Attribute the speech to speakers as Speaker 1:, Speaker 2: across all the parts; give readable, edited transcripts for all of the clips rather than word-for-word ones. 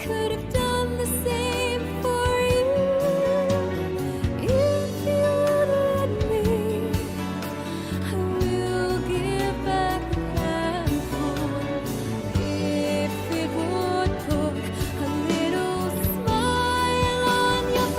Speaker 1: could have done the same for you if you'd let me. I will give back the handful if it would put a little smile on your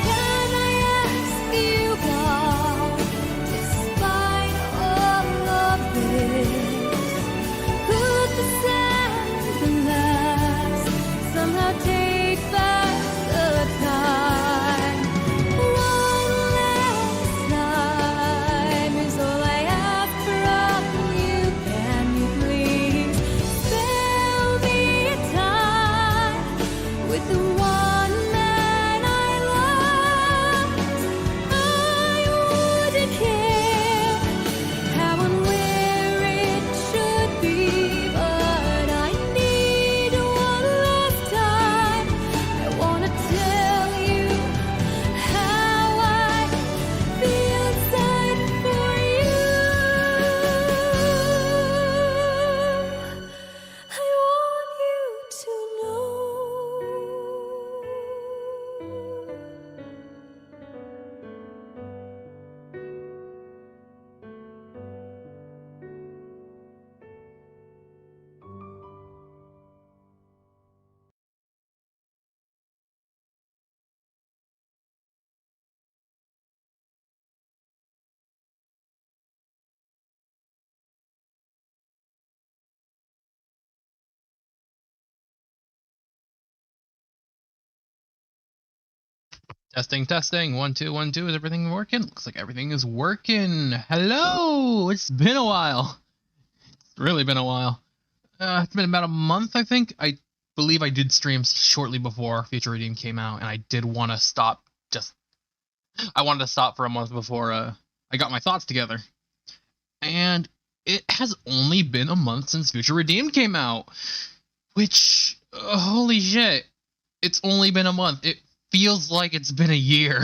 Speaker 1: Can I ask you why, despite all of this, could the sands and glass somehow take back the time? One last time is all I ask from you. Can you please spare me a time with the one man I love? I wouldn't care how and where it should be, but I need one last time. I wanna tell you how I feel inside for you. I want you to know.
Speaker 2: Testing, testing. 1, 2, 1, 2. Is everything working? Looks like everything is working. Hello! It's been a while. It's really been a while. It's been about a month, I think. I believe I did stream shortly before Future Redeem came out, and I did want to stop. I wanted to stop for a month before I got my thoughts together. And it has only been a month since Future Redeem came out. Which, holy shit. It's only been a month. It feels like it's been a year.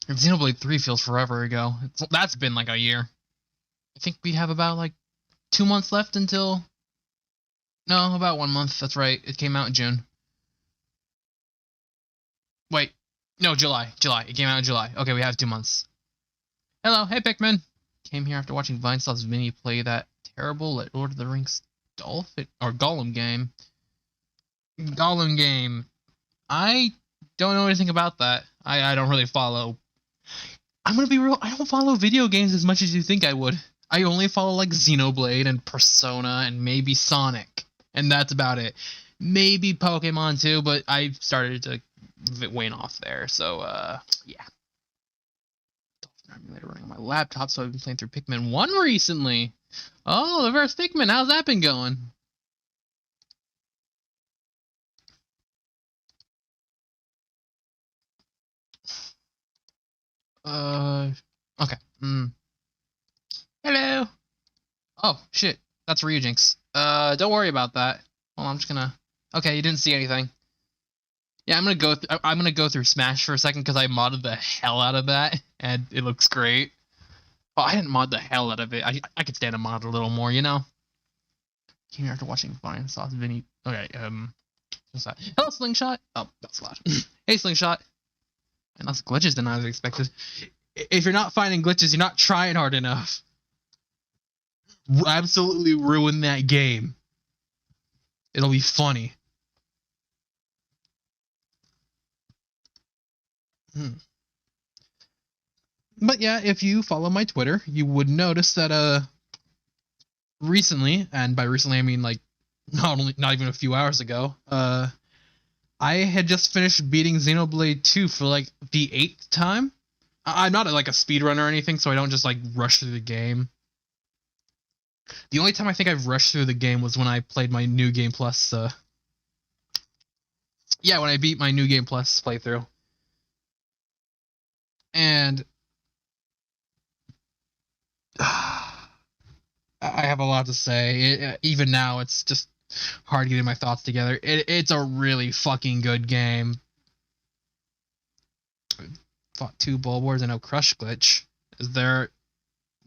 Speaker 2: And Xenoblade 3 feels forever ago. That's been like a year. I think we have about like 2 months left until... No, about 1 month. That's right. It came out in June. Wait. No, July. It came out in July. Okay, we have 2 months. Hello. Hey, Pikmin. Came here after watching Vinesauce's Vinny play that terrible Lord of the Rings Gollum game. I don't know anything about that. I don't really follow. I'm gonna be real. I don't follow video games as much as you think I would. I only follow like Xenoblade and Persona and maybe Sonic, and that's about it. Maybe Pokemon too, but I started to wane off there. So yeah. Dolphin emulator running on my laptop, so I've been playing through Pikmin 1 recently. Oh, the first Pikmin. How's that been going? Okay. Hello. Oh, shit. That's Ryujinx. Don't worry about that. Well, I'm just gonna... Okay, you didn't see anything. Yeah, I'm gonna go through Smash for a second because I modded the hell out of that, and it looks great. Well, I didn't mod the hell out of it. I could stand to mod a little more, you know? Came here after watching Vinesauce Vinny... Okay, what's that? Hello, Slingshot! Oh, that's loud. Hey, Slingshot! And less glitches than I was expected. If you're not finding glitches, you're not trying hard enough. Absolutely ruin that game. It'll be funny. But yeah, if you follow my Twitter, you would notice that recently, and by recently I mean like not even a few hours ago, I had just finished beating Xenoblade 2 for like the 8th time. I'm not like a speedrunner or anything, so I don't just like rush through the game. The only time I think I've rushed through the game was when I played my New Game Plus. Yeah, when I beat my New Game Plus playthrough. And I have a lot to say. Even now, it's just hard getting my thoughts together. It's a really fucking good game. Fought 2 Bulbors and no crush glitch. Is there...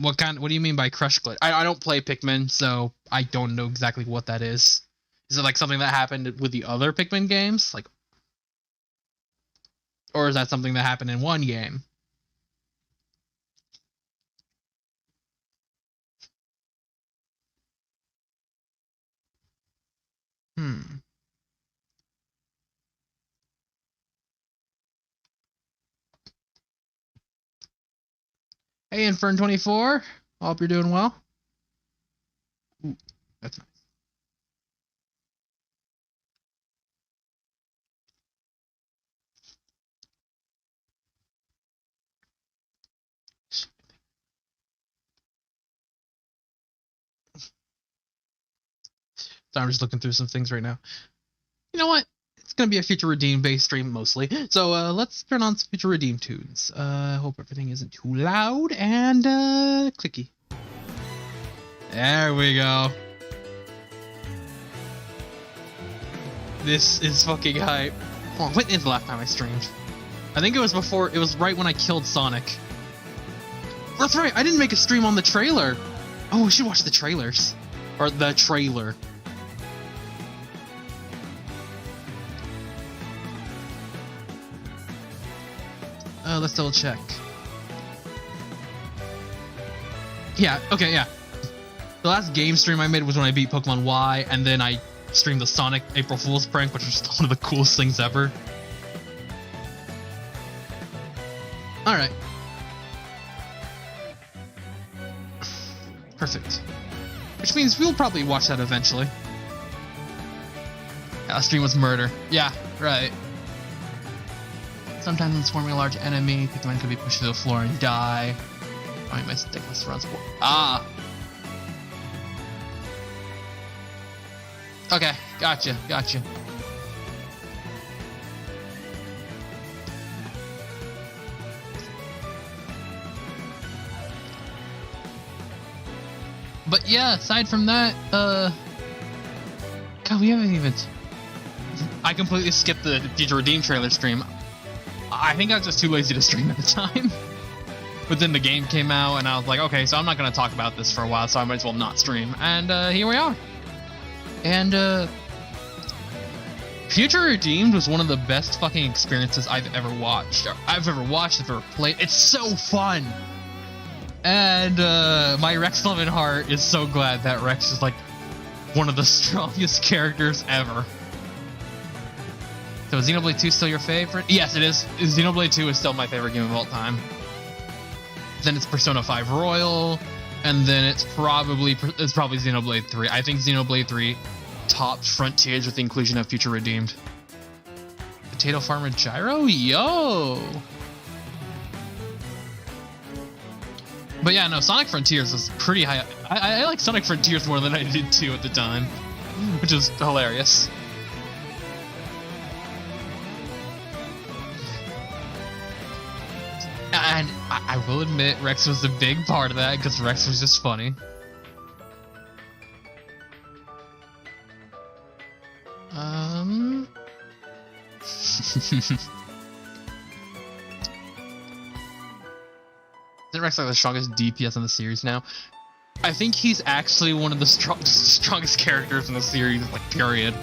Speaker 2: What do you mean by crush glitch? I don't play Pikmin, so I don't know exactly what that is. Is it like something that happened with the other Pikmin games? Like... Or is that something that happened in one game? Hey, Infern24. Hope you're doing well. Ooh, that's nice. So I'm just looking through some things right now. You know what? It's going to be a Future Redeem based stream mostly. So let's turn on some Future Redeem tunes. Hope everything isn't too loud and clicky. There we go. This is fucking hype. Hold on, when is the last time I streamed? I think it was before, it was right when I killed Sonic. That's right, I didn't make a stream on the trailer. Oh, we should watch the trailers. Or the trailer. Let's double check. Yeah, okay, yeah. The last game stream I made was when I beat Pokemon Y, and then I streamed the Sonic April Fool's prank, which was one of the coolest things ever. Alright. Perfect. Which means we'll probably watch that eventually. Yeah, last stream was murder. Yeah, right. Sometimes when swarming a large enemy, Pikmin could be pushed to the floor and die. Find my stick must run sport. Ah! Okay, gotcha. But yeah, aside from that, God, we haven't even... I completely skipped the Future Redeem trailer stream. I think I was just too lazy to stream at the time. But then the game came out, and I was like, okay, so I'm not going to talk about this for a while, so I might as well not stream. And here we are. And Future Redeemed was one of the best fucking experiences I've ever watched. I've ever played. It's so fun. And my Rex loving heart is so glad that Rex is like one of the strongest characters ever. So is Xenoblade 2 still your favorite? Yes, it is. Xenoblade 2 is still my favorite game of all time. Then it's Persona 5 Royal, and then it's probably Xenoblade 3. I think Xenoblade 3 topped Frontiers with the inclusion of Future Redeemed. Potato Farmer Gyro? Yo! But yeah, no, Sonic Frontiers was pretty high. I like Sonic Frontiers more than I did 2 at the time, which is hilarious. And I will admit, Rex was a big part of that, because Rex was just funny. Isn't Rex like the strongest DPS in the series now? I think he's actually one of the strongest characters in the series, like, period.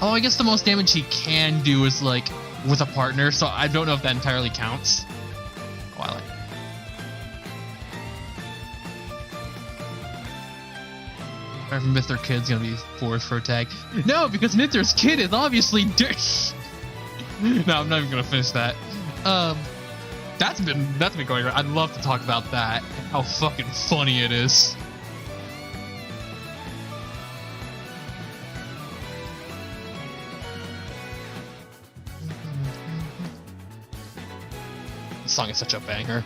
Speaker 2: Oh, I guess the most damage he can do is, like, with a partner, so I don't know if that entirely counts. Oh, I like it. Mr. Kid's gonna be forced for a tag. No, because Mr. Kid is obviously No, I'm not even gonna finish that. That's been going on. I'd love to talk about that. How fucking funny it is. song is such a banger.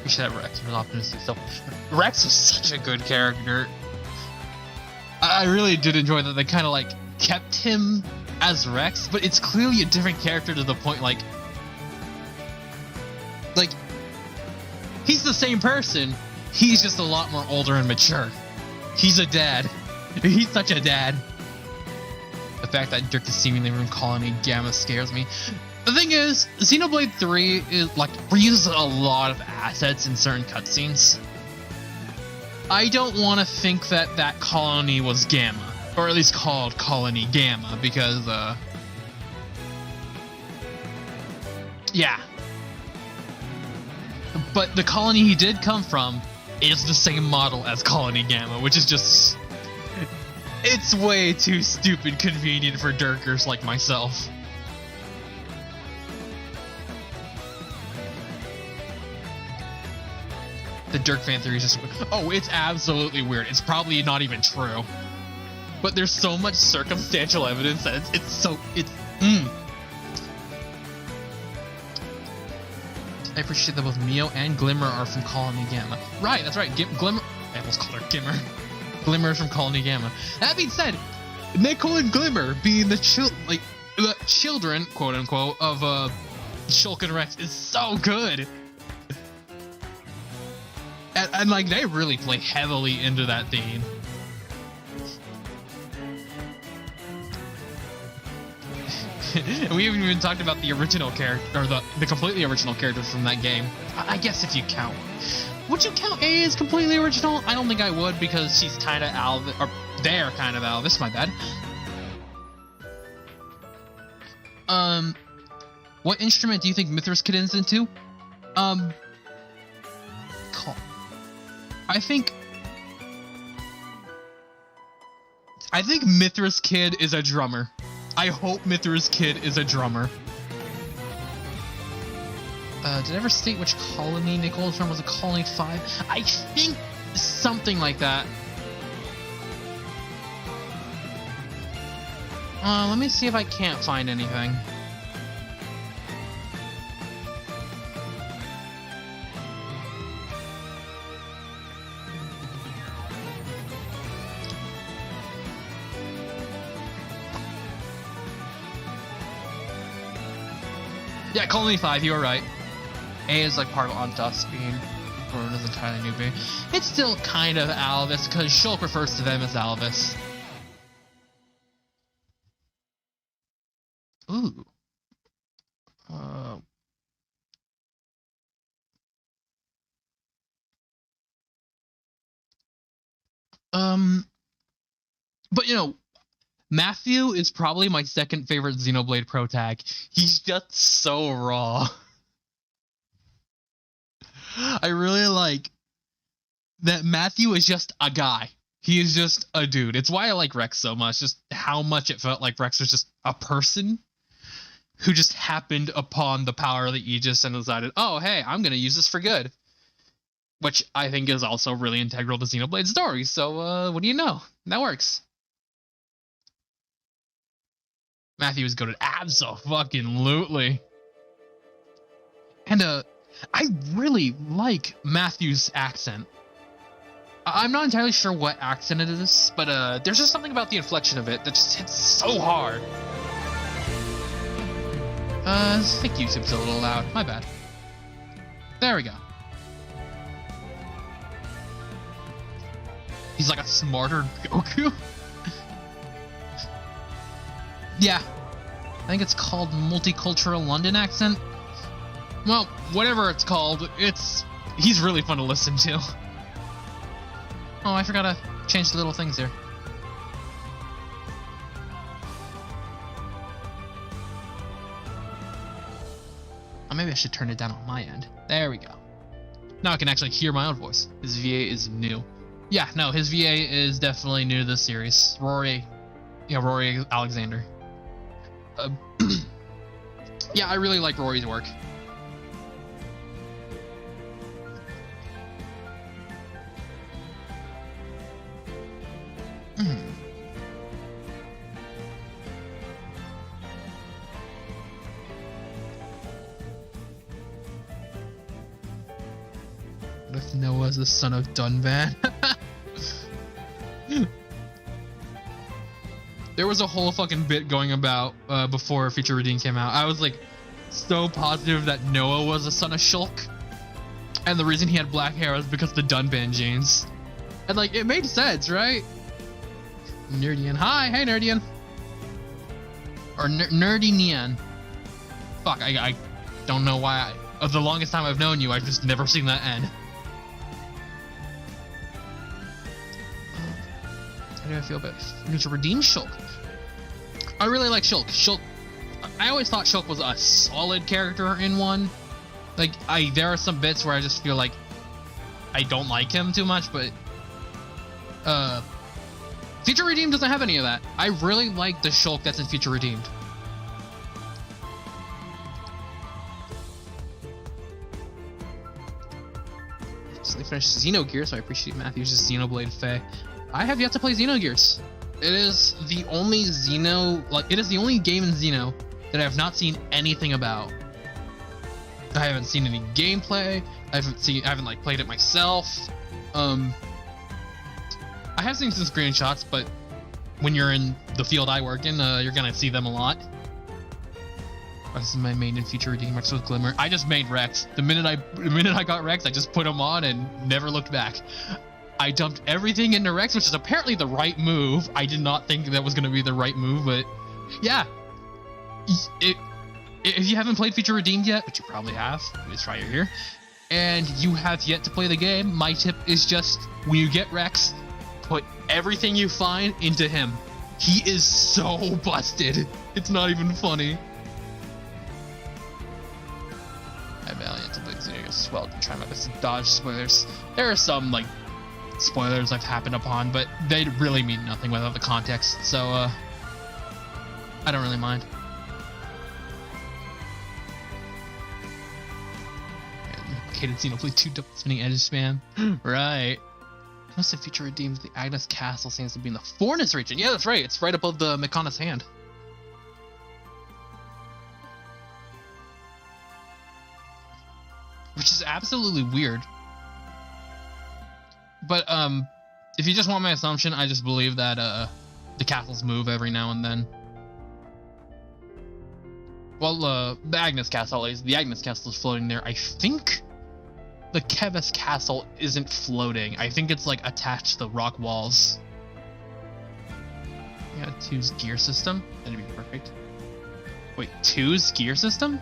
Speaker 2: We should have Rex as optimistic self. Rex was such a good character. I really did enjoy that they kind of like kept him as Rex, but it's clearly a different character to the point like he's the same person. He's just a lot more older and mature. He's a dad. He's such a dad. The fact that Dirk is seemingly from Colony Gamma scares me. The thing is, Xenoblade 3 is like reuses a lot of assets in certain cutscenes. I don't want to think that that colony was Gamma, or at least called Colony Gamma, because yeah. But the colony he did come from is the same model as Colony Gamma, which is just, it's way too stupid convenient for Dirkers like myself. The Dirk fan theory is just, oh, it's absolutely weird. It's probably not even true. But there's so much circumstantial evidence that I appreciate that both Mio and Glimmer are from Colony Gamma. Right, that's right. Glimmer. I almost called her Gimmer. Glimmer is from Colony Gamma. That being said, Nicole and Glimmer being the children, quote unquote, of Shulk and Rex is so good. And like they really play heavily into that theme. And we haven't even talked about the original character, or the completely original characters from that game. I guess if you count. Would you count A as completely original? I don't think I would, because she's kind of Alvis, or they're kind of Alvis, my bad. What instrument do you think Mithras Kid is into? I think Mithras Kid is a drummer. I hope Mithras Kid is a drummer. Did I ever state which colony Nicole was from? Was it Colony 5? I think something like that. Let me see if I can't find anything. Yeah, Colony 5, you were right. A is like part of Ontas being grown as entirely new being. It's still kind of Alvis, because Shulk refers to them as Alvis. Ooh. But you know, Matthew is probably my second favorite Xenoblade Pro tag. He's just so raw. I really like that Matthew is just a guy. He is just a dude. It's why I like Rex so much, just how much it felt like Rex was just a person who just happened upon the power of the Aegis and decided, oh, hey, I'm going to use this for good. Which I think is also really integral to Xenoblade's story. So, what do you know? That works. Matthew is goated. Abso-fucking-lutely. And, I really like Matthew's accent. I'm not entirely sure what accent it is, but, there's just something about the inflection of it that just hits so hard. I think YouTube's a little loud. My bad. There we go. He's like a smarter Goku. Yeah. I think it's called Multicultural London Accent. Well, whatever it's called, he's really fun to listen to. Oh, I forgot to change the little things here. Oh, maybe I should turn it down on my end. There we go. Now I can actually hear my own voice. His VA is new. Yeah, no, his VA is definitely new to the series. Rory Alexander. Yeah, I really like Rory's work. Hmm. What if Noah's the son of Dunban? There was a whole fucking bit going about before Future Redeem came out. I was like so positive that Noah was the son of Shulk, and the reason he had black hair was because of the Dunban genes. And like, it made sense, right? Nerdian. Hi, hey Nerdian. Or Nerdy Nian. Fuck, I don't know why of the longest time I've known you, I've just never seen that end. How do I feel about Future Redeem Shulk? I really like Shulk. Shulk, I always thought Shulk was a solid character in one. Like, there are some bits where I just feel like I don't like him too much, but Future Redeemed doesn't have any of that. I really like the Shulk that's in Future Redeemed. So they finished Xenogears, so I appreciate Matthew's Xenoblade Fae. I have yet to play Xenogears. It is the only it is the only game in Xeno that I have not seen anything about. I haven't seen any gameplay. I haven't like played it myself. I have seen some screenshots, but when you're in the field I work in, you're gonna see them a lot. This is my main and Future Redeem Rex with Glimmer. I just made Rex. The minute I got Rex, I just put him on and never looked back. I dumped everything into Rex, which is apparently the right move. I did not think that was gonna be the right move, but yeah. If you haven't played Future Redeemed yet, which you probably have, that's why you're here, and you have yet to play the game, my tip is just, when you get Rex, put everything you find into him. He is so busted. It's not even funny. I valiant to play Xenogears as well to try my best to dodge spoilers. There are some, like, spoilers I've happened upon, but they really mean nothing without the context, so, I don't really mind. Hated Xenoblade 2 double spinning edge spam. Right. Must have Future Redeemed. The Agnes Castle seems to be in the Fornus region. Yeah, that's right. It's right above the Mechonis hand. Which is absolutely weird. But, if you just want my assumption, I just believe that, the castles move every now and then. Well, the Agnes Castle is floating there. I think the Kevis Castle isn't floating. I think it's, like, attached to the rock walls. Yeah, 2's gear system. That'd be perfect. Wait, 2's gear system?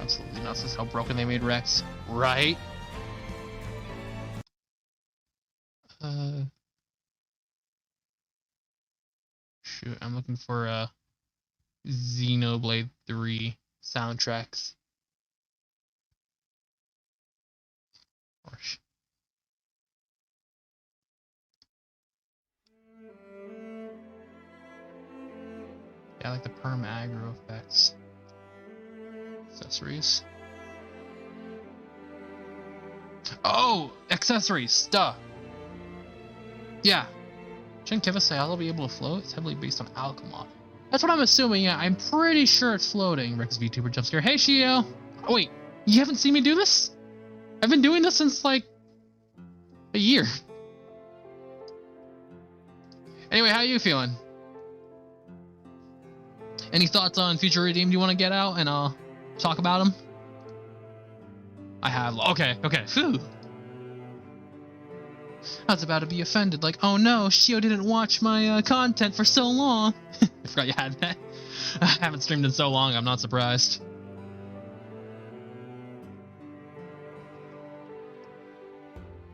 Speaker 2: Absolutely nuts. This is how broken they made Rex. Right? Shoot, I'm looking for Xenoblade 3 soundtracks. Yeah, I like the perm aggro effects. Accessories. Oh! Accessories! Duh! Yeah. Shouldn't Kevis be able to float? It's heavily based on Alchemon. That's what I'm assuming, yeah. I'm pretty sure it's floating. Rex VTuber jumpscare. Hey, Shio! Oh, wait. You haven't seen me do this? I've been doing this since, like, a year. Anyway, how you feeling? Any thoughts on Future Redeemed you want to get out and talk about them? I have. Okay. Phew. I was about to be offended, like, oh no, Shio didn't watch my content for so long. I forgot you had that. I haven't streamed in so long, I'm not surprised.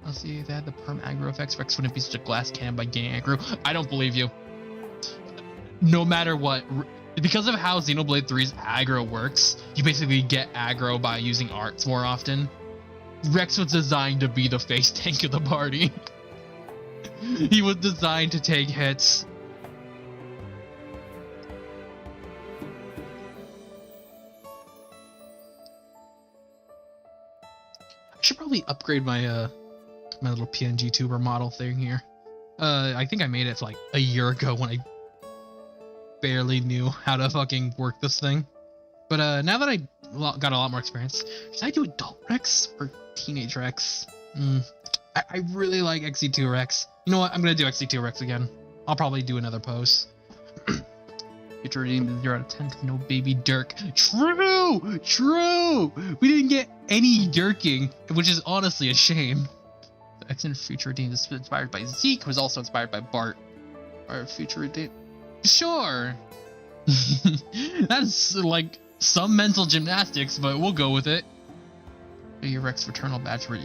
Speaker 2: Let's see, they had the perm aggro effects. Rex wouldn't be such a glass cannon by getting aggro. I don't believe you. No matter what, because of how Xenoblade 3's aggro works, you basically get aggro by using arts more often. Rex was designed to be the face tank of the party. He was designed to take hits. I should probably upgrade my my little PNG tuber model thing here. I think I made it like a year ago when I barely knew how to fucking work this thing. But now that I got a lot more experience, should I do adult Rex or teenage Rex? I really like XC2 Rex. You know what? I'm gonna do XC2 Rex again. I'll probably do another pose. Future redeemed is 0 out of 10 'cause no baby Dirk. True! True! We didn't get any Dirking, which is honestly a shame. The X and Future redeemed is inspired by Zeke, who was also inspired by Bart. Our Future redeemed. Sure! That's like some mental gymnastics, but we'll go with it. Your Rex Fraternal Badge for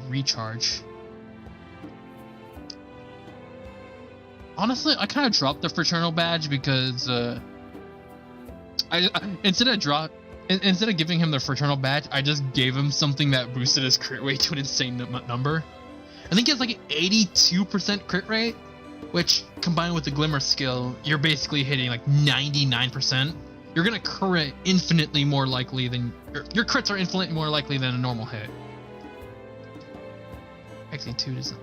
Speaker 2: recharge. Honestly, I kind of dropped the Fraternal Badge because instead of giving him the Fraternal Badge, I just gave him something that boosted his crit rate to an insane number. I think he has like an 82% crit rate, which combined with the Glimmer skill, you're basically hitting like 99%. You're gonna crit infinitely more likely than your crits are infinitely more likely than a normal hit. XE2 is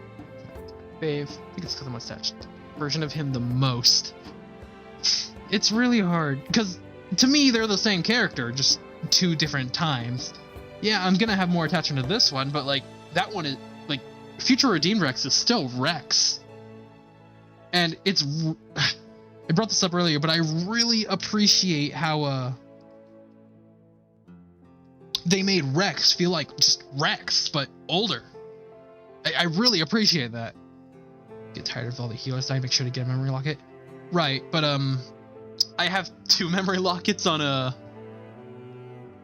Speaker 2: fave. I think it's because I'm attached version of him the most. It's really hard because to me they're the same character, just two different times. Yeah, I'm gonna have more attachment to this one, but like that one is like Future Redeemed Rex is still Rex, and it's. I brought this up earlier, but I really appreciate how they made Rex feel like just Rex, but older. I really appreciate that. Get tired of all the healers dying, make sure to get a memory locket. Right, but I have 2 memory lockets on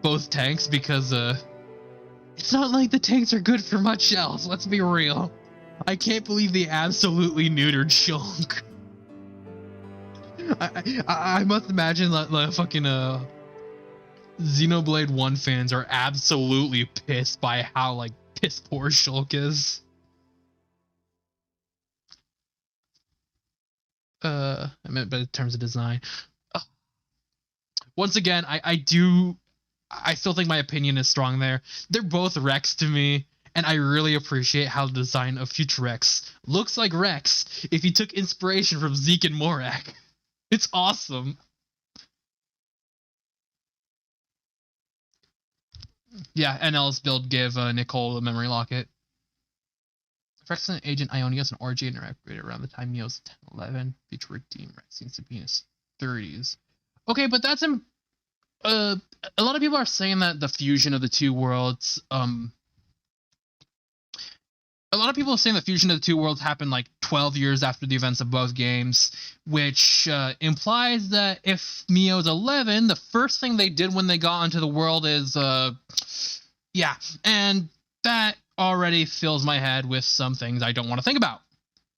Speaker 2: both tanks because it's not like the tanks are good for much else, let's be real. I can't believe they absolutely neutered Shulk. I must imagine that the fucking Xenoblade 1 fans are absolutely pissed by how like piss poor Shulk is. I meant but in terms of design. Once again, I still think my opinion is strong there. They're both Rex to me, and I really appreciate how the design of Future Rex looks like Rex if he took inspiration from Zeke and Morak. It's awesome. Yeah, NL's build gave Nicole a memory locket. Rex and Agent Ionios and RG interacted around the time Neo's 10-11. Future Redeemed Rex seems to be in his 30s. Okay, but that's a lot of people are saying that the fusion of the two worlds a lot of people are saying the fusion of the two worlds happened like 12 years after the events of both games, which implies that if Mio's 11, the first thing they did when they got onto the world is, yeah, and that already fills my head with some things I don't want to think about.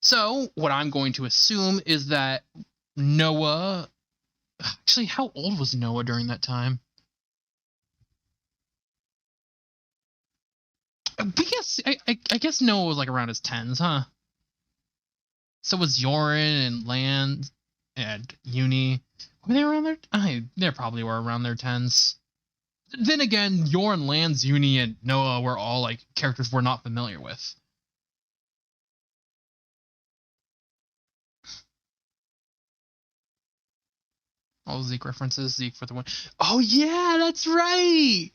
Speaker 2: So, what I'm going to assume is that Noah... Actually, how old was Noah during that time? I guess Noah was like around his 10s, huh? So was Yorin and Land and Uni. Were they around their... they probably were around their 10s. Then again, Yorin, Land's, Uni, and Noah were all like characters we're not familiar with. All Zeke references, Zeke for the win. Oh yeah, that's right!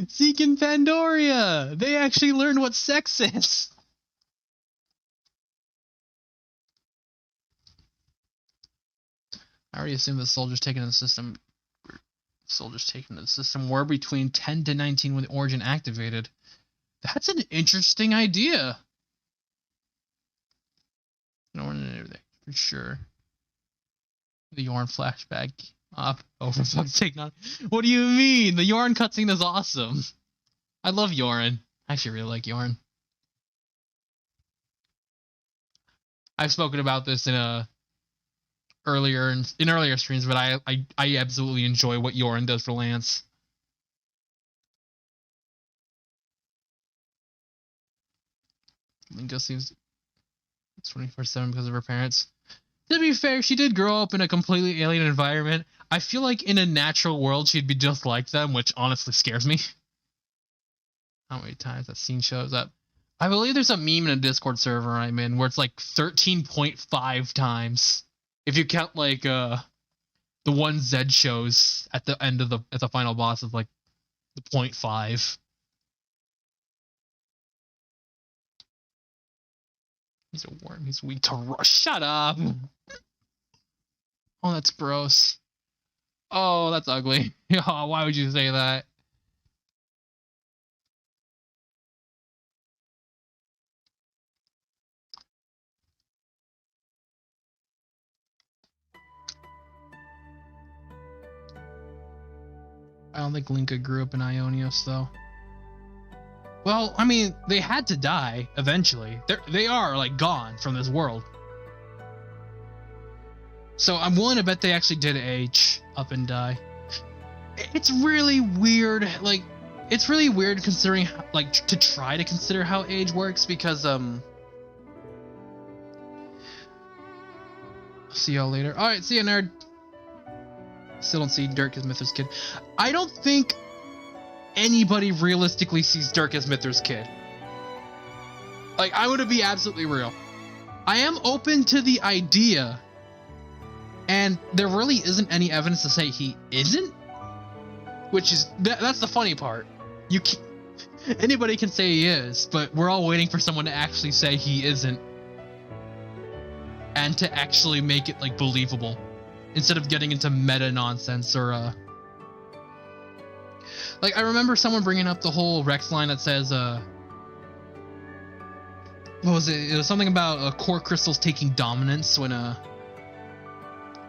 Speaker 2: Zeke and Pandoria! They actually learned what sex is! I already assumed the soldiers taken in the system... Soldiers taken in the system were between 10 to 19 when the Origin activated. That's an interesting idea! No one knew that, for sure. The Yorn flashback up. Oh, for fuck's sake, not. What do you mean? The Yorn cutscene is awesome. I love Yorn. I actually really like Yorn. I've spoken about this in earlier streams, but I absolutely enjoy what Yorn does for Lance. Linka seems 24/7 because of her parents. To be fair, she did grow up in a completely alien environment. I feel like in a natural world, she'd be just like them, which honestly scares me. How many times that scene shows up? I believe there's a meme in a Discord server I'm in where it's like 13.5 times. If you count like the one Zed shows at the end of the final boss is like the 0.5. He's a worm. He's weak to rush. Shut up. Oh, that's gross. Oh, that's ugly. Oh, why would you say that? I don't think Linka grew up in Ionios, though. Well, I mean, they had to die eventually. They are, like, gone from this world. So I'm willing to bet they actually did age up and die. It's really weird, like, it's really weird considering, like, to try to consider how age works, because, see y'all later. Alright, see ya, nerd. Still don't see Dirk as Mythra's kid. I don't think anybody realistically sees Dirk as Mythra's kid. Like, I'm gonna be absolutely real. I am open to the idea, and there really isn't any evidence to say he isn't, which is that's the funny part. Anybody can say he is, but we're all waiting for someone to actually say he isn't, and to actually make it like believable, instead of getting into meta nonsense or like, I remember someone bringing up the whole Rex line that says what was it? It was something about core crystals taking dominance when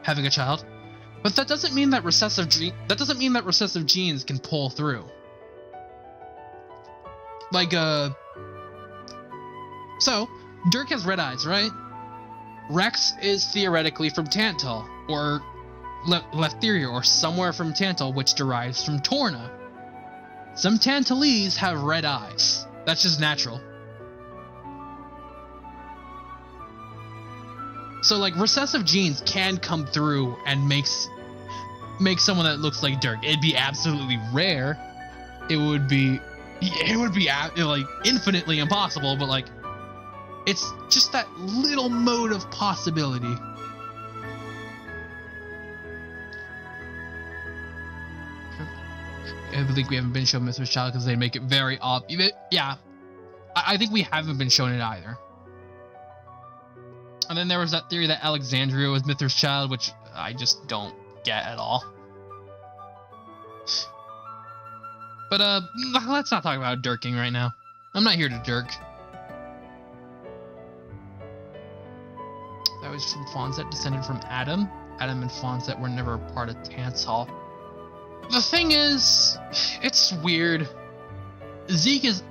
Speaker 2: having a child, but that doesn't mean that recessive genes can pull through. Like so Dirk has red eyes, right? Rex is theoretically from Tantal, or Leftheria, or somewhere from Tantal, which derives from Torna. Some Tantalese have red eyes. That's just natural. So, like, recessive genes can come through and make someone that looks like Dirk. It'd be absolutely rare. It would be like infinitely impossible, but like, it's just that little mode of possibility. I think we haven't been shown Mythra's child because they make it very obvious. Yeah, I think we haven't been shown it either. And then there was that theory that Alexandria was Mythra's child, which I just don't get at all. But let's not talk about dirking right now. I'm not here to dirk. That was from Fonzet, descended from Adam. Adam and Fonzet were never a part of Tansal. The thing is, it's weird. Zeke is...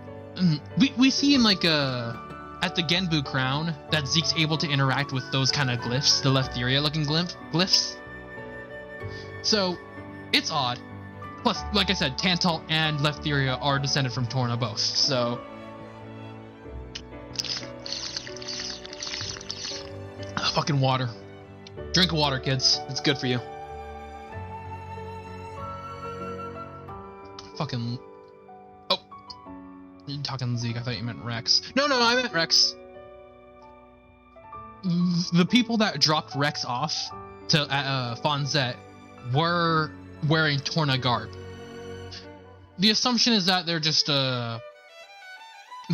Speaker 2: We see in like at the Genbu crown that Zeke's able to interact with those kind of glyphs, the Leftheria looking glyphs. So, it's odd. Plus, like I said, Tantal and Leftheria are descended from Torna both, so... Fucking water. Drink water, kids. It's good for you. Fucking... Oh! You're talking Zeke. I thought you meant Rex. No, I meant Rex. The people that dropped Rex off to Fonzet were wearing Torna garb. The assumption is that they're just they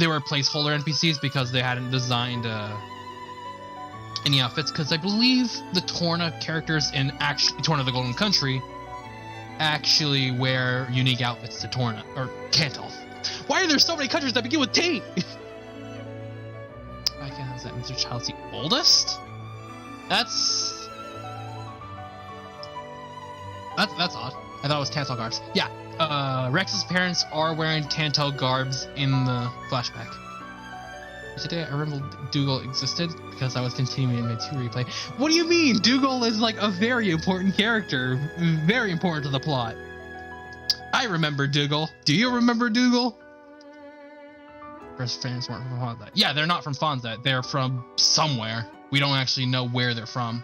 Speaker 2: were placeholder NPCs because they hadn't designed any outfits, because I believe the Torna characters in Torna the Golden Country actually wear unique outfits to Torna or Tantal. Why are there so many countries that begin with T? I guess that means your child's the oldest? That's odd. I thought it was Tantal garbs. Yeah, Rex's parents are wearing Tantal garbs in the flashback. Today I remember Dougal existed because I was continuing my 2 replay. What do you mean? Dougal is like a very important character, very important to the plot. I remember Dougal. Do you remember Dougal? First fans weren't from Fonzet. Yeah, they're not from Fonzet. They're from somewhere. We don't actually know where they're from.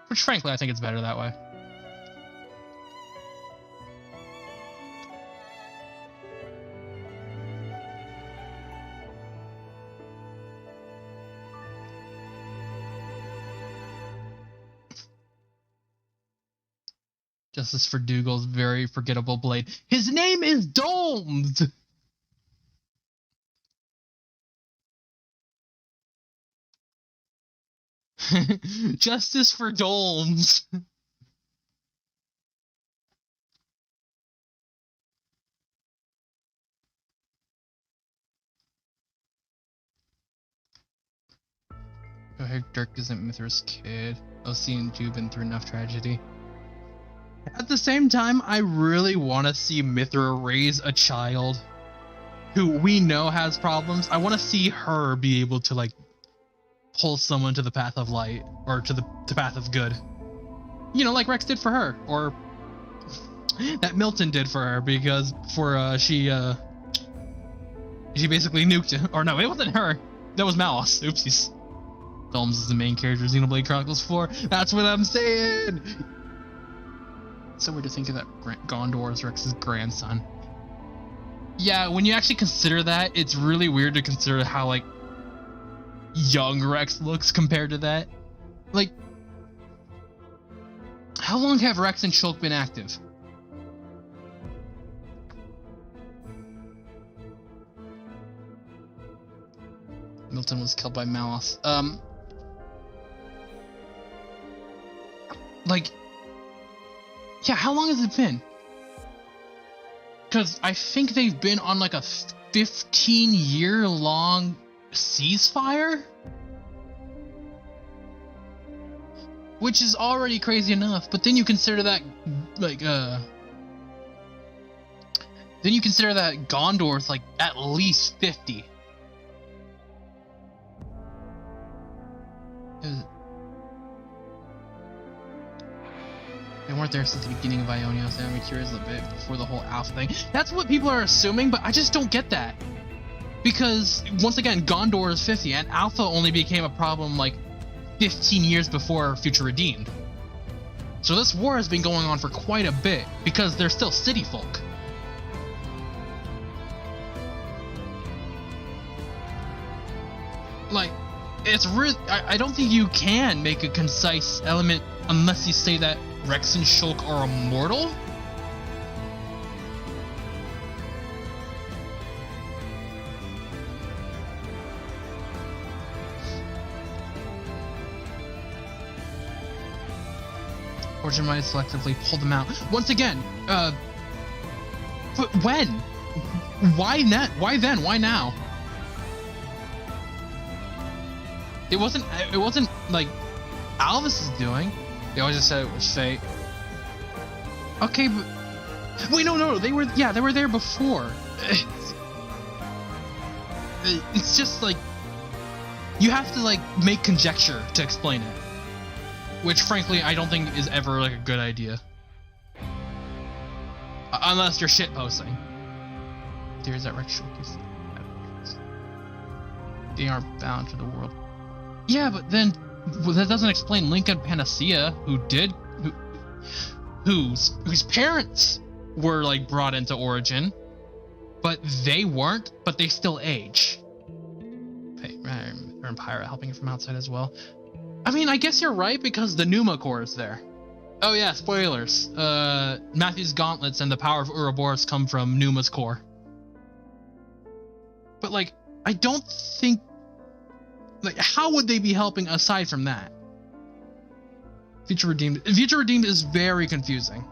Speaker 2: Which, frankly, I think it's better that way. Justice for Dougal's very forgettable blade. His name is Domes! Justice for Domes. Oh, hey, Dirk isn't Mithra's kid. I've seen you've been through enough tragedy. At the same time, I really want to see Mithra raise a child who we know has problems. I want to see her be able to, like, pull someone to the path of light, or to the path of good. You know, like Rex did for her, or that Milton did for her, because she basically nuked him. Or no, it wasn't her. That was Malice. Oopsies. Domes is the main character of Xenoblade Chronicles 4. That's what I'm saying! So weird to think of that Gondor as Rex's grandson. Yeah, when you actually consider that, it's really weird to consider how, like, young Rex looks compared to that. Like, how long have Rex and Shulk been active? Milton was killed by Malice. Like, yeah, how long has it been? Because I think they've been on like a 15-year-long ceasefire? Which is already crazy enough, but then you consider that, like, then you consider that Gondor's like at least 50. They weren't there since the beginning of Ionia, so I'm curious a bit before the whole Alpha thing. That's what people are assuming, but I just don't get that. Because, once again, Gondor is 50, and Alpha only became a problem, like, 15 years before Future Redeemed. So this war has been going on for quite a bit, because they're still city folk. Like, it's really... I don't think you can make a concise element unless you say that Rex and Shulk are immortal? Origin might selectively pull them out. Once again, but when? Why not? Why then? Why now? It wasn't like Alvis is doing. They always just said it was fate. Okay, but wait, no, they were there before. It's just like you have to like make conjecture to explain it, which frankly I don't think is ever like a good idea, unless you're shitposting. There's that Rex Shulk. They aren't bound for the world. Yeah, but then. Well, that doesn't explain Link and Panacea, whose parents were like brought into Origin, but they weren't. But they still age. Hey, and Pyra helping it from outside as well. I mean, I guess you're right because the Numa core is there. Oh yeah, spoilers. Matthew's gauntlets and the power of Ouroboros come from Numa's core. But like, I don't think. Like, how would they be helping aside from that? Future Redeemed is very confusing.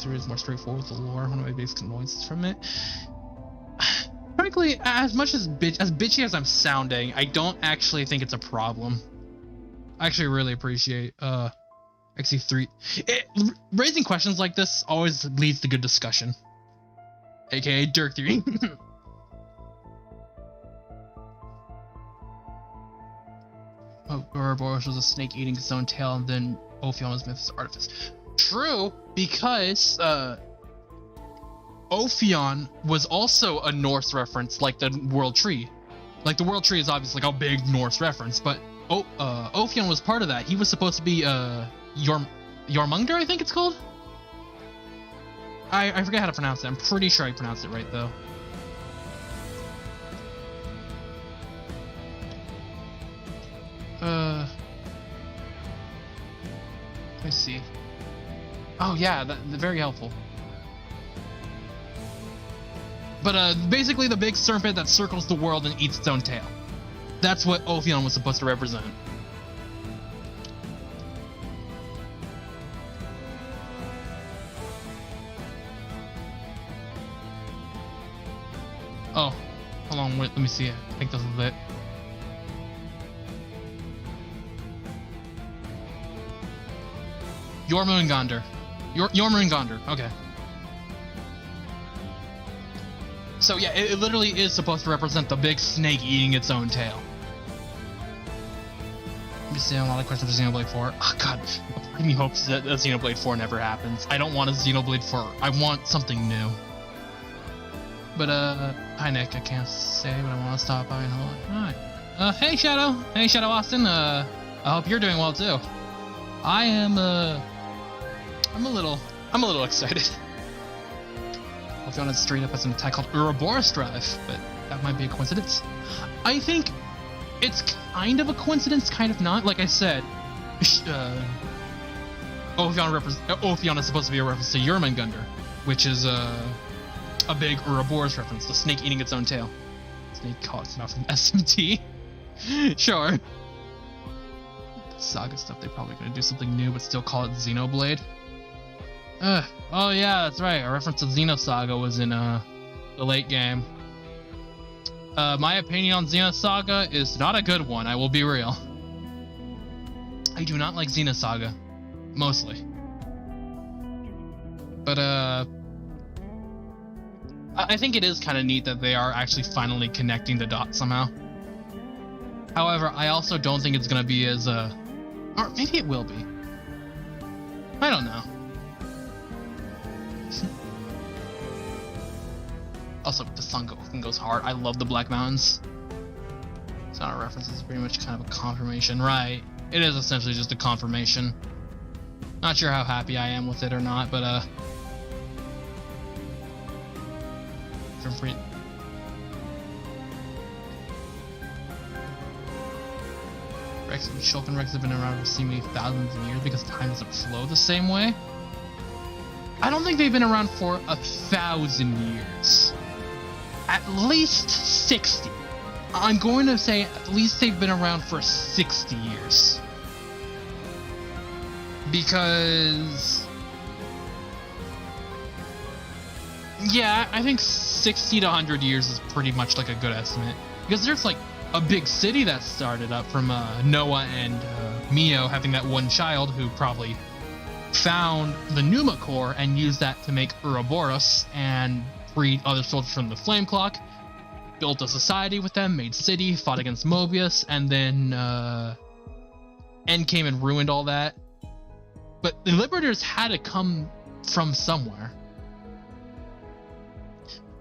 Speaker 2: There is more straightforward with the lore. One of my biggest annoyances from it. Frankly, as much as bitchy as I'm sounding, I don't actually think it's a problem. I actually really appreciate XE3. Raising questions like this always leads to good discussion. AKA Dirk 3. Ouroboros was a snake eating its own tail, and then Ophion was Myth's artifice. True, because Ophion was also a Norse reference, like the World Tree. Like the World Tree is obviously like a big Norse reference, but Ophion was part of that. He was supposed to be Jormungandr, I think it's called. I forget how to pronounce it. I'm pretty sure I pronounced it right though. Oh yeah, very helpful. But basically the big serpent that circles the world and eats its own tail. That's what Ophion was supposed to represent. Oh, hold on, wait, let me see it. I think this is it. Jormungandr. Jormungandr, okay. So yeah, it literally is supposed to represent the big snake eating its own tail. I'm just saying a lot of questions for Xenoblade 4. Oh god, part of me hopes that Xenoblade 4 never happens. I don't want a Xenoblade 4. I want something new. But hi Nick, I can't say, but I want to stop by and hold on. Hi. Hey Shadow. Hey Shadow Austin. I hope you're doing well too. I am I'm a little excited. I'll be honest, straight up as an attack called Ouroboros Drive, but that might be a coincidence. I think it's kind of a coincidence, kind of not. Like I said, Ophion is supposed to be a reference to Jormungandr, which is a big Ouroboros reference, the snake eating its own tail. Snake caught enough from SMT. Sure. The Saga stuff, they're probably gonna do something new, but still call it Xenoblade. Oh yeah, that's right. A reference to Xenosaga was in the late game. My opinion on Xenosaga is not a good one, I will be real. I do not like Xenosaga, mostly. But I think it is kind of neat that they are actually finally connecting the dots somehow. However, I also don't think it's gonna be as or maybe it will be. I don't know. Also, the song goes hard. I love the Black Mountains. It's not a reference, it's pretty much kind of a confirmation. Right. It is essentially just a confirmation. Not sure how happy I am with it or not, but Rex and Shulk and Rex have been around for seemingly thousands of years because time doesn't flow the same way. I don't think they've been around for 1,000 years. At least 60. I'm going to say at least they've been around for 60 years. Because... yeah, I think 60 to 100 years is pretty much like a good estimate. Because there's like a big city that started up from Noah and Mio having that one child who probably found the Numa core and used that to make Ouroboros and freed other soldiers from the Flame Clock, built a society with them, made city, fought against Mobius, and then End came and ruined all that. But the Liberators had to come from somewhere.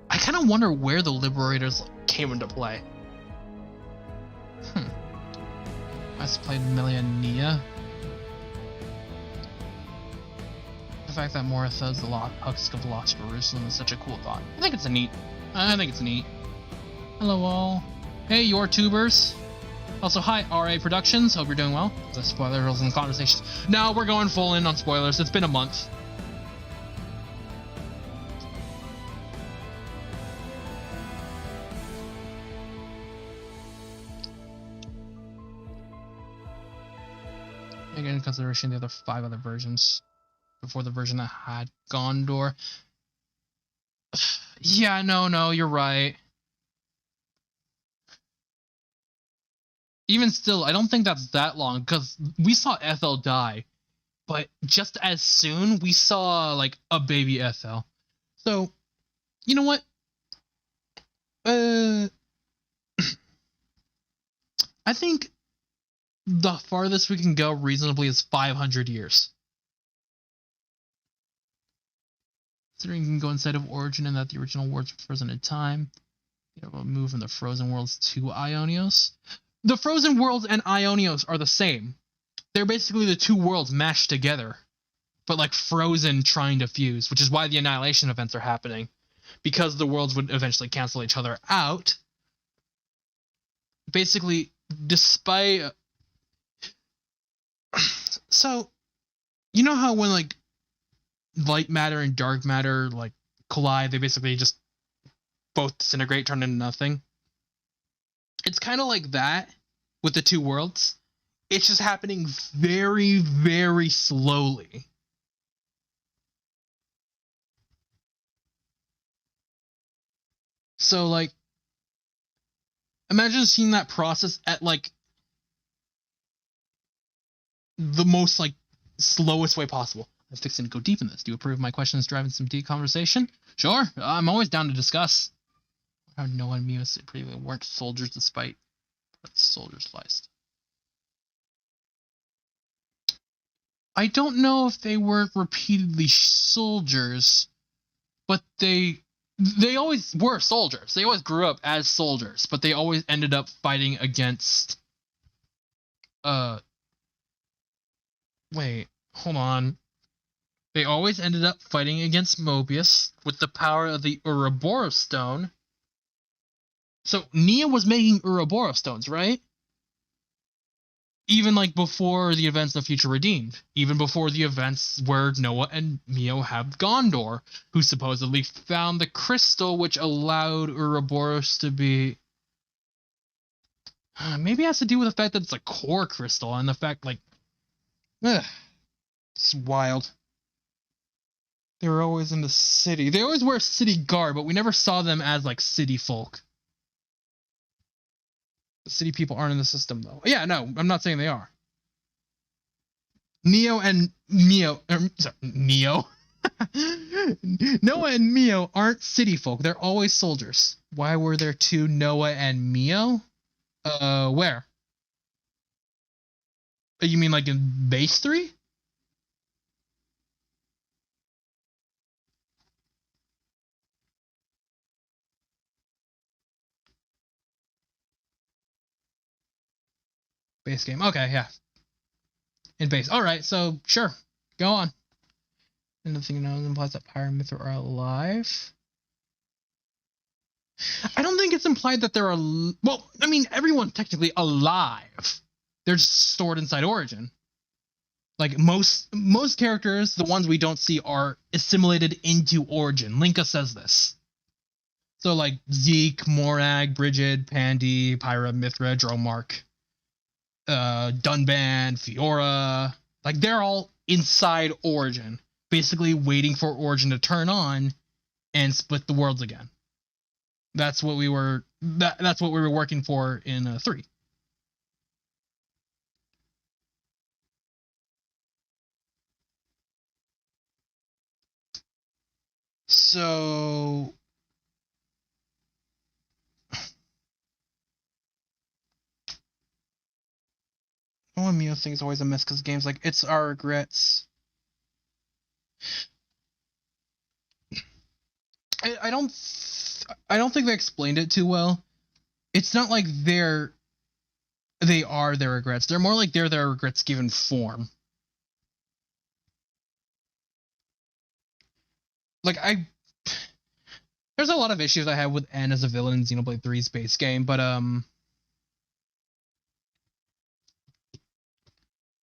Speaker 2: I kind of wonder where the Liberators came into play. I just played Millionia. The fact that Mora says the husk of the Lost Jerusalem is such a cool thought. I think it's neat. Hello all. Hey, your tubers. Also, hi, RA Productions. Hope you're doing well. The spoilers in the conversations. No, we're going full in on spoilers. It's been a month. Again, in consideration the other 5 other versions before the version that had Gondor. Yeah, no, you're right. Even still, I don't think that's that long, because we saw Ethel die, but just as soon we saw like a baby Ethel. So, you know what? I think the farthest we can go reasonably is 500 years. Considering you can go inside of Origin and that the original worlds were frozen in time, you have a move from the frozen worlds to Ionios. The frozen worlds and Ionios are the same. They're basically the two worlds mashed together, but like frozen trying to fuse, which is why the annihilation events are happening, because the worlds would eventually cancel each other out. Basically, despite... So, you know how when like light matter and dark matter like collide, they basically just both disintegrate, turn into nothing. It's kind of like that with the two worlds. It's just happening very, very slowly. So, like, imagine seeing that process at, like, the most, like, slowest way possible. I'm fixing to go deep in this. Do you approve of my questions driving some deep conversation? Sure, I'm always down to discuss. How no one knew us weren't soldiers despite soldiers sliced. I don't know if they weren't repeatedly soldiers, but they always were soldiers. They always grew up as soldiers, but they always ended up fighting against wait, hold on. They always ended up fighting against Mobius with the power of the Ouroboros stone. So Nia was making Ouroboros stones, right? Even like before the events of Future Redeemed, even before the events where Noah and Mio have Gondor, who supposedly found the crystal which allowed Ouroboros to be. Maybe it has to do with the fact that it's a core crystal and the fact, like, it's wild. They were always in the city. They always wear city garb, but we never saw them as like city folk. The city people aren't in the system, though. Yeah, no, I'm not saying they are. Neo and Mio... Neo? Noah and Mio aren't city folk. They're always soldiers. Why were there two Noah and Mio? Where? You mean like in base 3? Base game. Okay, yeah. In base. Alright, so sure. Go on. Another thing you know implies that Pyre and Mithra are alive. I don't think it's implied that they're well, I mean, everyone's technically alive. They're just stored inside Origin. Like most characters, the ones we don't see are assimilated into Origin. Linka says this. So like Zeke, Morag, Brigid, Pandy, Pyra, Mithra, Dromark, Dunban, Fiora, like they're all inside Origin, basically waiting for Origin to turn on and split the worlds again. That's what we were. That's what we were working for in 3. So. Oh, and Mio thing's always a miss because games like It's Our Regrets. I don't think they explained it too well. It's not like they are their regrets. They're more like they're their regrets given form. Like there's a lot of issues I have with N as a villain in Xenoblade 3's base game, but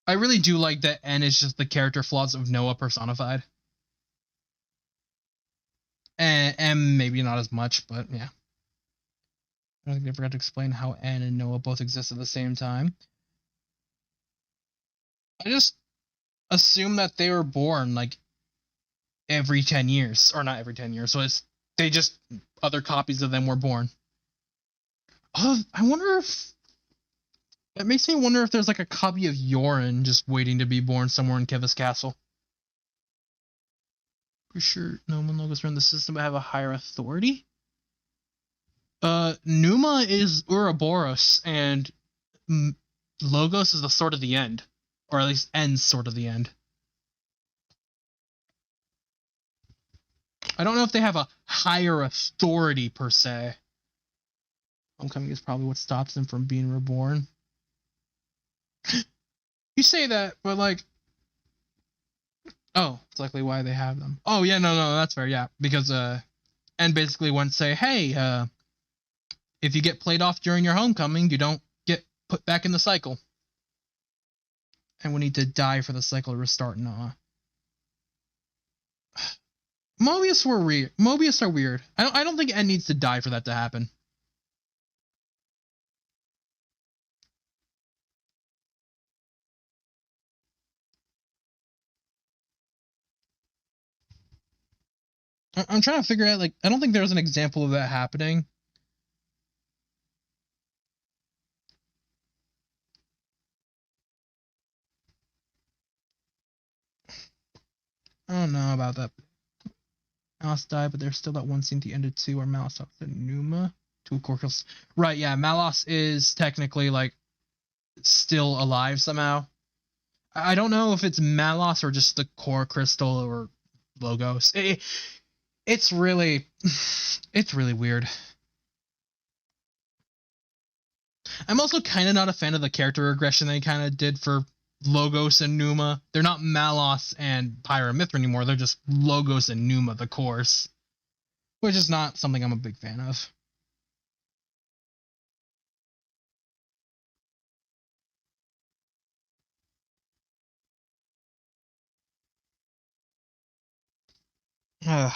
Speaker 2: I really do like that N is just the character flaws of Noah personified. And M maybe not as much, but yeah. I don't think they forgot to explain how N and Noah both exist at the same time. I just assume that they were born like every 10 years, or not every 10 years. So other copies of them were born. Oh, I wonder if that makes me wonder if there's like a copy of Yorin just waiting to be born somewhere in Kevis Castle. Pretty sure Numa logos run the system but have a higher authority. Numa is Ouroboros, and Logos is the Sword of the End, or at least N's Sword of the End. I don't know if they have a higher authority per se. Homecoming is probably what stops them from being reborn. You say that, but like, oh, it's likely why they have them. Oh yeah, no, that's fair. Yeah, because and basically went say, hey, if you get played off during your homecoming, you don't get put back in the cycle, and we need to die for the cycle to restart. Nah. Mobius were weird. Mobius are weird. I don't think N needs to die for that to happen. I'm trying to figure out, like, I don't think there's an example of that happening. I don't know about that. Malice died, but there's still that one scene at the end of 2 where Malice talks to Numa. Two Corcus. Right, yeah, Malice is technically, like, still alive somehow. I don't know if it's Malice or just the core crystal or Logos. It's really weird. I'm also kind of not a fan of the character regression they kind of did for Logos and Numa. They're not Malos and Pyramithra anymore. They're just Logos and Numa, the course. Which is not something I'm a big fan of. Ugh.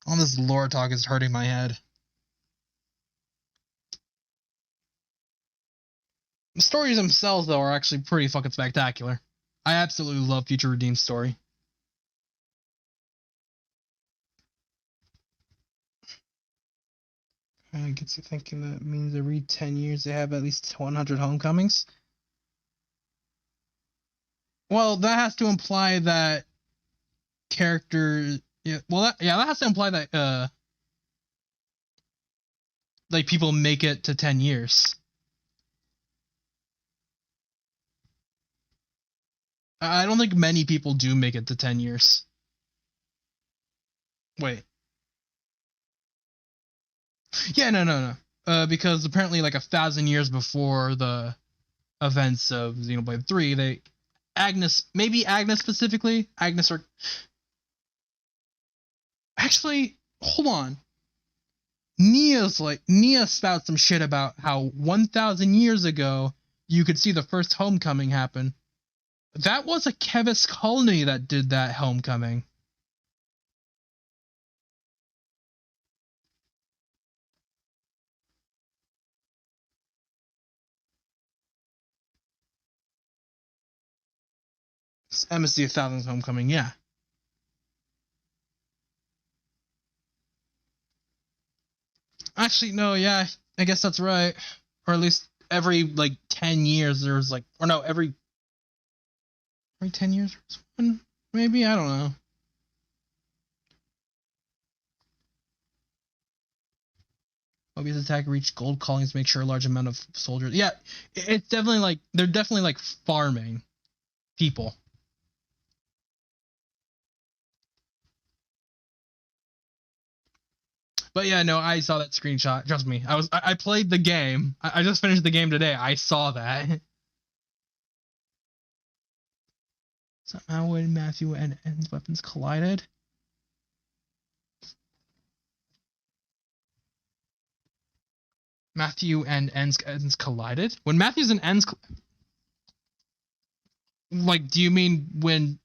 Speaker 2: All this lore talk is hurting my head. The stories themselves, though, are actually pretty fucking spectacular. I absolutely love Future Redeem's story. It gets you thinking that means every 10 years they have at least 100 homecomings. Well, that has to imply that characters... Yeah, well, that has to imply that, like, people make it to 10 years. I don't think many people do make it to 10 years. Wait. Yeah, no. Because apparently, like, 1,000 years before the events of Xenoblade 3, maybe Agnes specifically, actually, hold on. Nia spouts some shit about how 1,000 years ago you could see the first homecoming happen. That was a Kevis colony that did that homecoming. It's MSD 1000's homecoming, yeah. Actually, no, yeah, I guess that's right. Or at least every, like, 10 years there's, like... Or no, every 10 years there's one? Maybe? I don't know. Mobius attack reached gold callings to make sure a large amount of soldiers... Yeah, it's definitely, like... They're definitely, like, farming people. But yeah, no, I saw that screenshot. Trust me, I played the game. I just finished the game today. I saw that. Somehow when Matthew and N's weapons collided. Matthew and N's collided? When Matthew's and N's... Like, do you mean when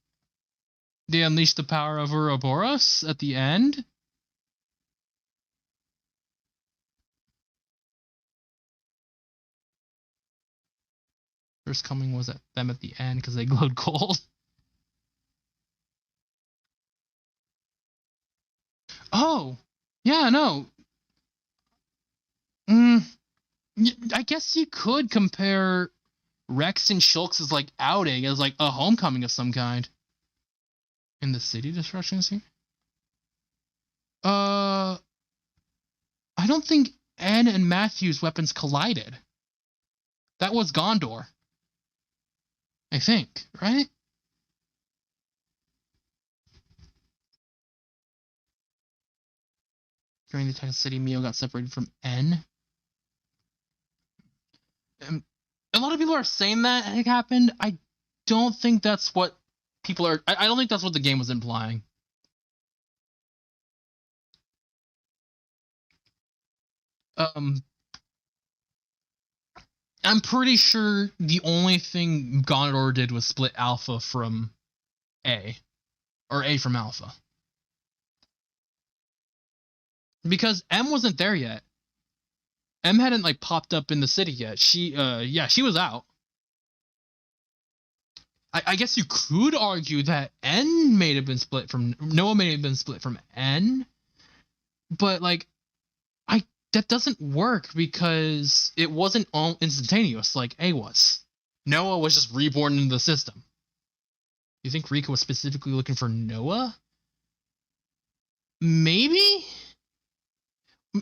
Speaker 2: they unleashed the power of Ouroboros at the end? First coming was at them at the end because they glowed gold. Oh, yeah, no. I guess you could compare Rex and Shulk's like outing as like a homecoming of some kind. In the city destruction scene? I don't think N and Matthew's weapons collided. That was Gondor. I think, right? During the attack of the city, Mio got separated from N. A lot of people are saying that it happened. I don't think that's what people are... I don't think that's what the game was implying. I'm pretty sure the only thing Gondor did was split Alpha from A. Or A from Alpha. Because M wasn't there yet. M hadn't like popped up in the city yet. She was out. I guess you could argue that N may have been split from Noah may have been split from N, but like that doesn't work because it wasn't all instantaneous like A was. Noah was just reborn into the system. You think Rika was specifically looking for Noah? Maybe?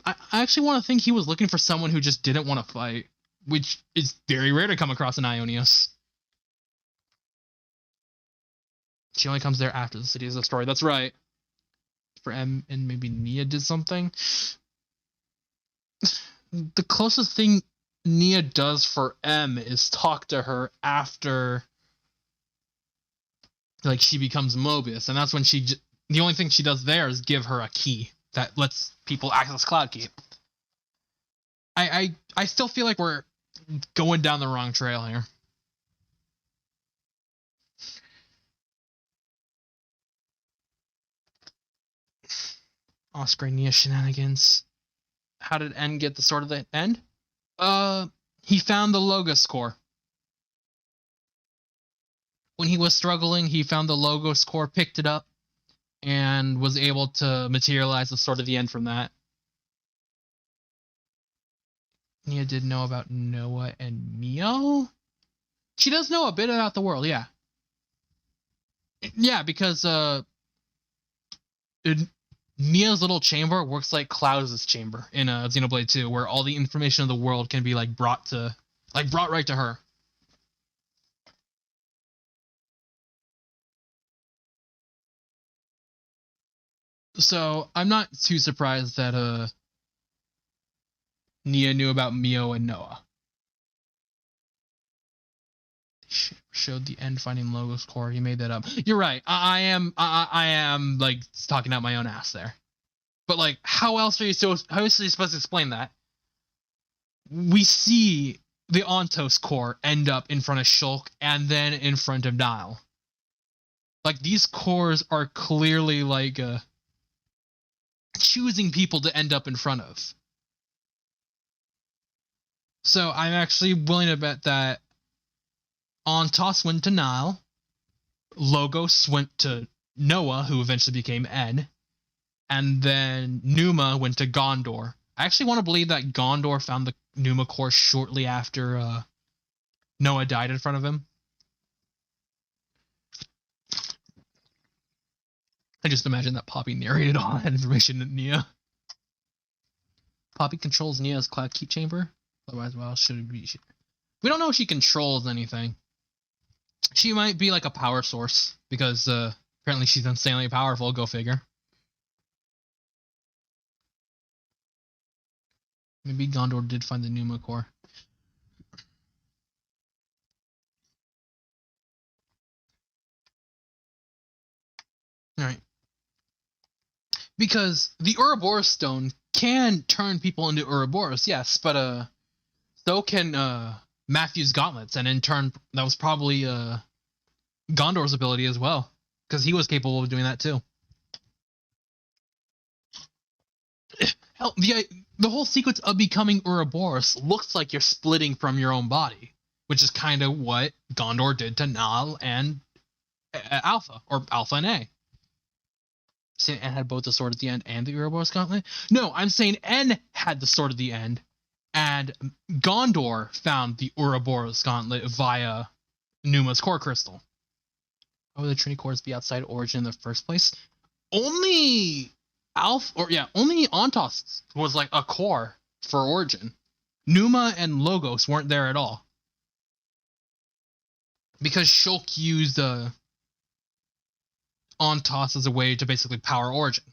Speaker 2: I actually want to think he was looking for someone who just didn't want to fight, which is very rare to come across in Ionius. She only comes there after the city is a story. That's right. For M and maybe Nia did something. The closest thing Nia does for M is talk to her after like she becomes Mobius, and that's when the only thing she does there is give her a key that lets people access Cloud Key. I still feel like we're going down the wrong trail here. Oscar Nia shenanigans. How did N get the Sword of the End? He found the Logos core. When he was struggling, he found the Logos core, picked it up, and was able to materialize the Sword of the End from that. Nia did know about Noah and Mio? She does know a bit about the world, yeah. Yeah, because Nia's little chamber works like Cloud's chamber in Xenoblade 2, where all the information of the world can be like brought right to her. So I'm not too surprised that Nia knew about Mio and Noah. Showed the end finding Logos core. He made that up. You're right. I am like talking out my own ass there. But like, how else are you supposed to explain that? We see the Ontos core end up in front of Shulk and then in front of Nile. Like, these cores are clearly like choosing people to end up in front of. So I'm actually willing to bet that Ontos went to Nile, Logos went to Noah, who eventually became N, and then Numa went to Gondor. I actually want to believe that Gondor found the Numa core shortly after Noah died in front of him. I just imagine that Poppy narrated all that information to Nia. Poppy controls Nia's Cloud Key Chamber. Otherwise, well, should it be? We don't know if she controls anything. She might be like a power source, because apparently she's insanely powerful, go figure. Maybe Gondor did find the Numa core. Alright. Because the Ouroboros stone can turn people into Ouroboros, yes, but so can Matthew's gauntlets, and in turn, that was probably Gondor's ability as well, because he was capable of doing that too. Hell, the whole sequence of becoming Ouroboros looks like you're splitting from your own body, which is kind of what Gondor did to Nal and Alpha, or Alpha and A. Saying N had both the Sword at the End and the Ouroboros gauntlet? No, I'm saying N had the Sword at the End, and Gondor found the Ouroboros gauntlet via Numa's core crystal. Why would the Trinity cores be outside Origin in the first place? Only only Ontos was like a core for Origin. Numa and Logos weren't there at all. Because Shulk used Ontos as a way to basically power Origin.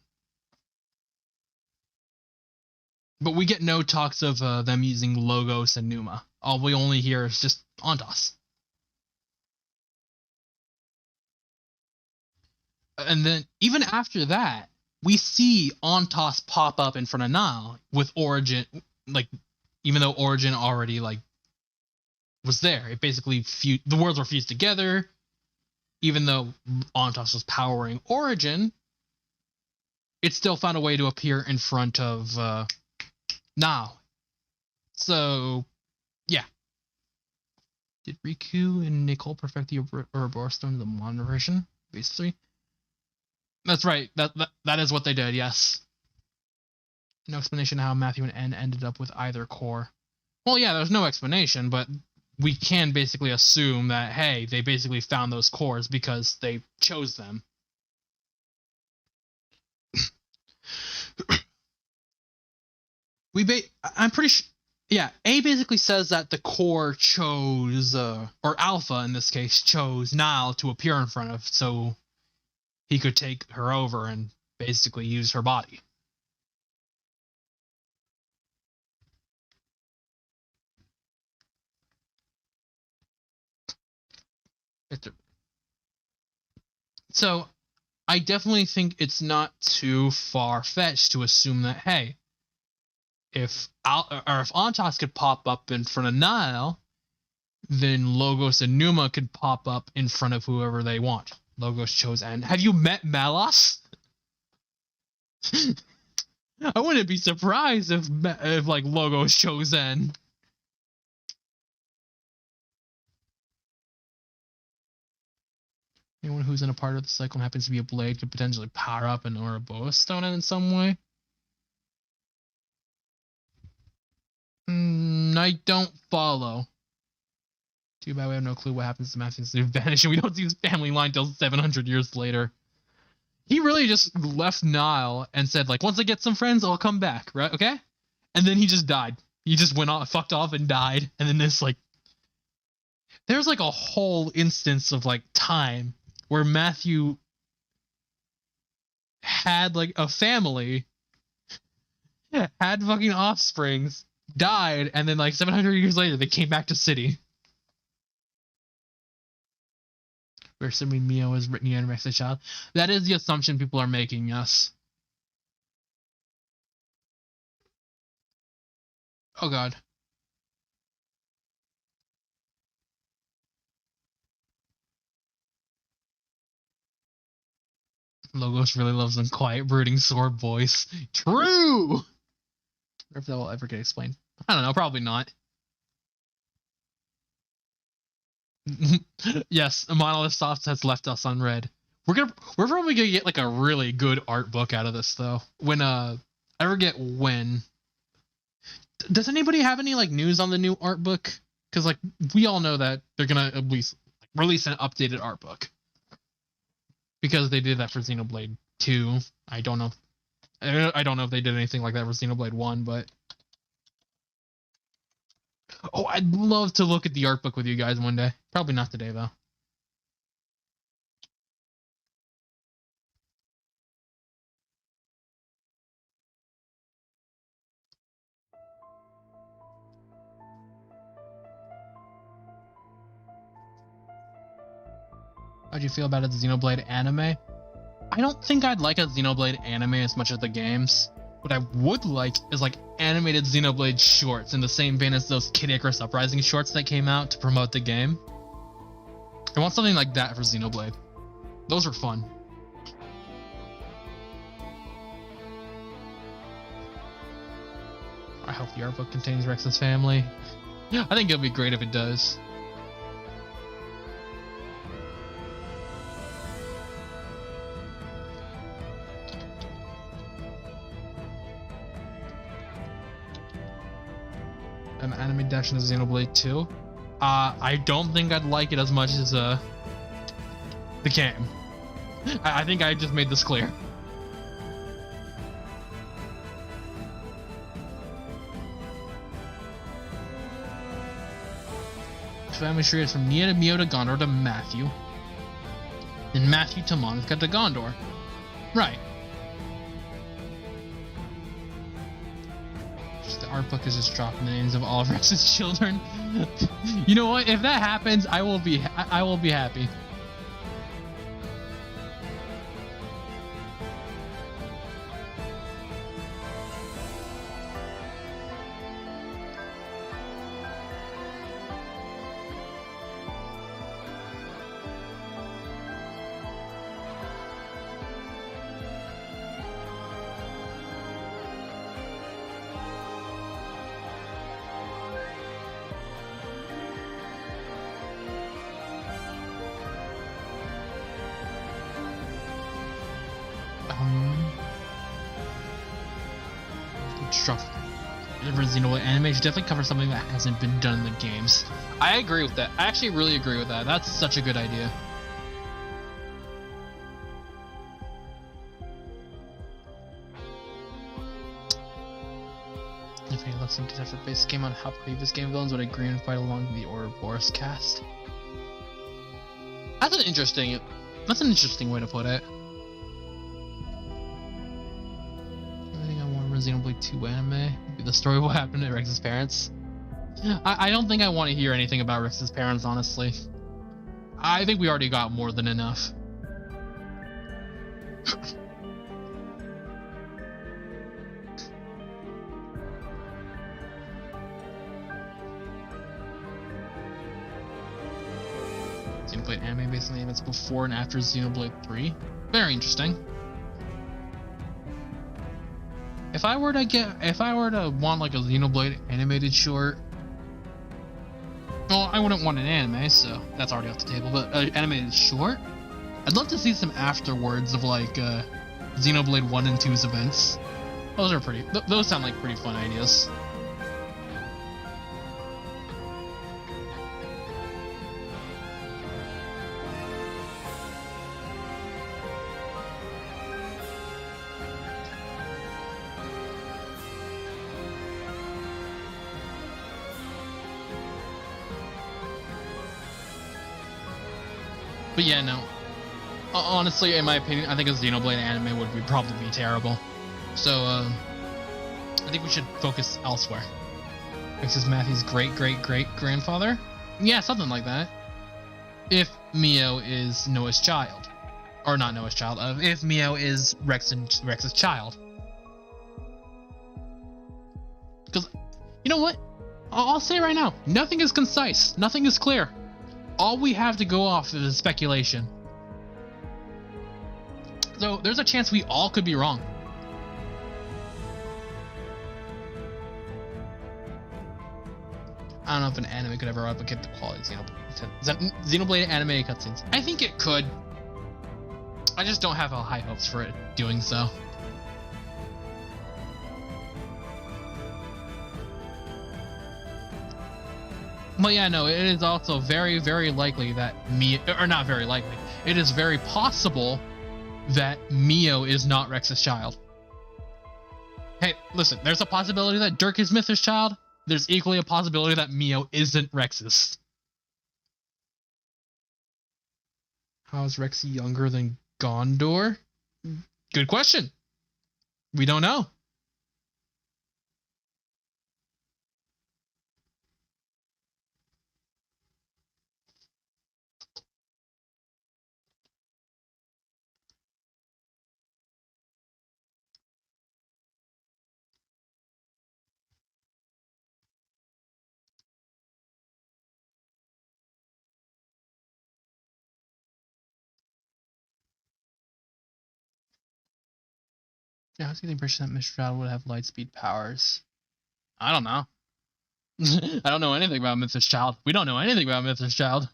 Speaker 2: But we get no talks of them using Logos and Numa. All we only hear is just Ontos. And then, even after that, we see Ontos pop up in front of Nile with Origin, like, even though Origin already, like, was there. It basically, the worlds were fused together. Even though Ontos was powering Origin, it still found a way to appear in front of Now. So, yeah. Did Riku and Nicole perfect the Ouroboros Stone in the modern version? Basically. That's right. That is what they did, yes. No explanation how Matthew and N ended up with either core. Well, yeah, there's no explanation, but we can basically assume that, hey, they basically found those cores because they chose them. I'm pretty sure. Yeah, A basically says that the core chose, or Alpha in this case, chose Nile to appear in front of, so he could take her over and basically use her body. So, I definitely think it's not too far-fetched to assume that, hey, if Antos could pop up in front of Nile, then Logos and Numa could pop up in front of whoever they want. Logos chose N. Have you met Malos? I wouldn't be surprised if like Logos chose N. Anyone who's in a part of the cycle and happens to be a blade could potentially power up an Ouroboros stone in some way. I don't follow. Too bad we have no clue what happens to Matthew's vanish, and we don't see his family line until 700 years later. He really just left Nile and said, like, once I get some friends, I'll come back, right? Okay? And then he just died. He just went off, fucked off and died. And then this, like, there's like a whole instance of like time where Matthew had like a family, had fucking offsprings, died, and then like 700 years later they came back to city. We're assuming Mio was written in as a child. That is the assumption people are making, yes. Oh god. Logos really loves them quiet, brooding sword voice. True! I wonder if that will ever get explained. I don't know, probably not. Yes, Monolith Soft has left us unread. We're probably gonna get like a really good art book out of this though. When I forget when. Does anybody have any like news on the new art book? Because like we all know that they're gonna at least release an updated art book. Because they did that for Xenoblade 2. I don't know. I don't know if they did anything like that for Xenoblade 1, but oh, I'd love to look at the art book with you guys one day. Probably not today, though. How'd you feel about a Xenoblade anime? I don't think I'd like a Xenoblade anime as much as the games. What I would like is like animated Xenoblade shorts in the same vein as those Kid Icarus Uprising shorts that came out to promote the game. I want something like that for Xenoblade. Those are fun. I hope the art book contains Rex's family. Yeah, I think it'll be great if it does. An anime dash into Xenoblade 2. I don't think I'd like it as much as the game. I think I just made this clear. Family tree is from Nia to Mio to Gondor to Matthew. Then Matthew to Monica to Gondor. Right. The art book is just dropping the names of all of Rex's children. You know what? If that happens, I will be happy. Structure. Xenoblade anime should definitely cover something that hasn't been done in the games. I agree with that. I actually really agree with that. That's such a good idea. If any looks into effort based game on how previous game villains would agree and fight along the Ouroboros cast. That's an interesting way to put it. I think I want Xenoblade 2 anime. Maybe the story of what happened to Rex's parents. I don't think I want to hear anything about Rex's parents, honestly. I think we already got more than enough. Xenoblade anime based on the events before and after Xenoblade 3. Very interesting. If I were to want like a Xenoblade animated short, well, I wouldn't want an anime, so that's already off the table. But an animated short, I'd love to see some afterwards of like Xenoblade 1 and 2's events. Those are pretty. Those sound like pretty fun ideas. But yeah, no. Honestly, in my opinion, I think a Xenoblade anime would probably be terrible. So, I think we should focus elsewhere. This is Matthew's great-great-great-grandfather? Yeah, something like that. If Mio is Noah's child. Or not Noah's child, if Mio is Rex's child. Because, you know what? I'll say right now, nothing is concise. Nothing is clear. All we have to go off is speculation. So there's a chance we all could be wrong. I don't know if an anime could ever replicate the quality of Xenoblade anime cutscenes. I think it could. I just don't have high hopes for it doing so. But yeah, no, it is also very, very likely that or not very likely, it is very possible that Mio is not Rex's child. Hey, listen, there's a possibility that Dirk is Mythra's child. There's equally a possibility that Mio isn't Rex's. How is Rex younger than Gondor? Good question. We don't know. Yeah, I was getting the impression that Mr. Child would have lightspeed powers. I don't know. I don't know anything about Mythra's Child. We don't know anything about Mythra's Child.